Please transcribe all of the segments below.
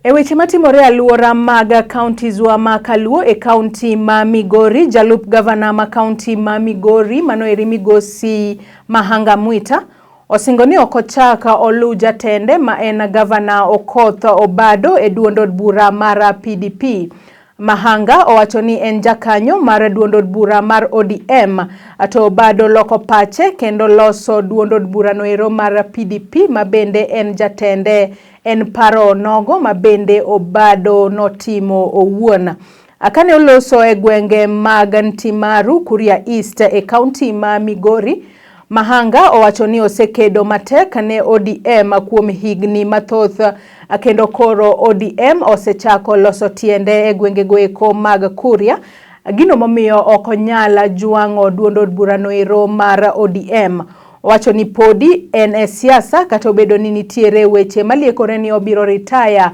E weche matimore aluora mag counties wa makaluo e county ma Migori, jalup governor ma county ma Migori manoeri migosi Mahanga Mwita Osingo ni okochaka olu jatende ma en governor Okoth Obado e duond od bura mar PDP. Mahanga owacho ni en jakanyo mar duond od bura mar ODM to Obado loko pache kendo loso duond od bura noero mar PDP ma bende en jatende en paro nogo ma bende Obado notimo owuon. Akane oloso e gwenge mag Ntimaru, Kuria East e county ma Migori, Mahanga owacho ni osekedo matek ne ODM kuom higni mathoth kendo koro ODM osechako loso tiende e gwenge goeko mag Kuria. Gino momiyo okonyala juango duond od bura noero mar ODM. Owacho ni podi en e siasa kata obedo ni nitiere weche maliekore ni obiro retire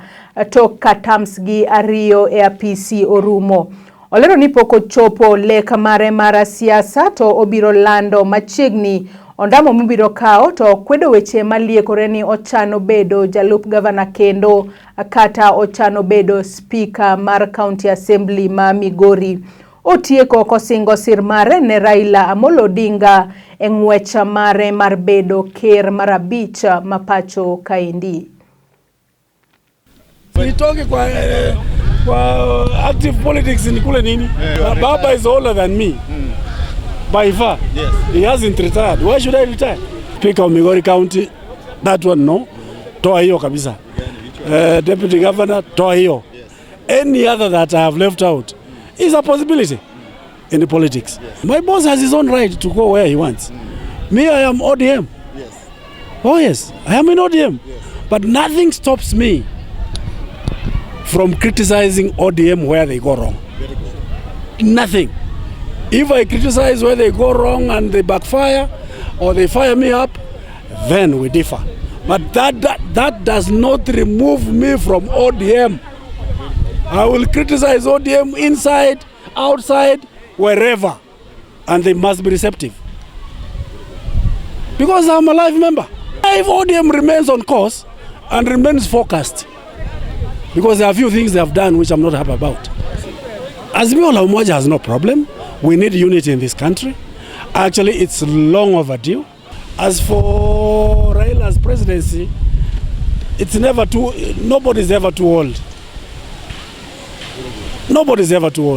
tok ka terms gi ariyo e apisi orumo. Olero ni poko chopo lek mare mar siasa to obiro lando machiegni ondamo mibiro kao to kwedo weche maliekore ni ochano bedo jalup governor kendo kata ochano bedo speaker mar county assembly ma Migori. Otieko kosingo sir mare ne Raila Amolo Odinga e ng'wech mare mar bedo ker mar abich mapacho kaendi. Nitoke kwa active politics ni kule nini? Baba is older than me. By far. Yes. He hasn't retired. Why should I retire? Speaker of Migori County, that one no. Toa hiyo kabisa. Deputy Governor, toa hiyo. Yes. Any other that I have left out is a possibility in the politics. Yes. My boss has his own right to go where he wants. Me, I am ODM. Yes. Oh yes, I am in ODM. Yes. But nothing stops me from criticizing ODM where they go wrong. Very good. Nothing. If I criticize where they go wrong and they backfire or they fire me up, then we differ. But that does not remove me from ODM. I will criticize ODM inside, outside, wherever, and they must be receptive. Because I'm a live member. If ODM remains on course and remains focused, because there are a few things they have done which I'm not happy about. Azimio la Umoja has no problem. We need unity in this country. Actually, it's long overdue. As for Raila's presidency, nobody's ever too old. Nobody's ever too old.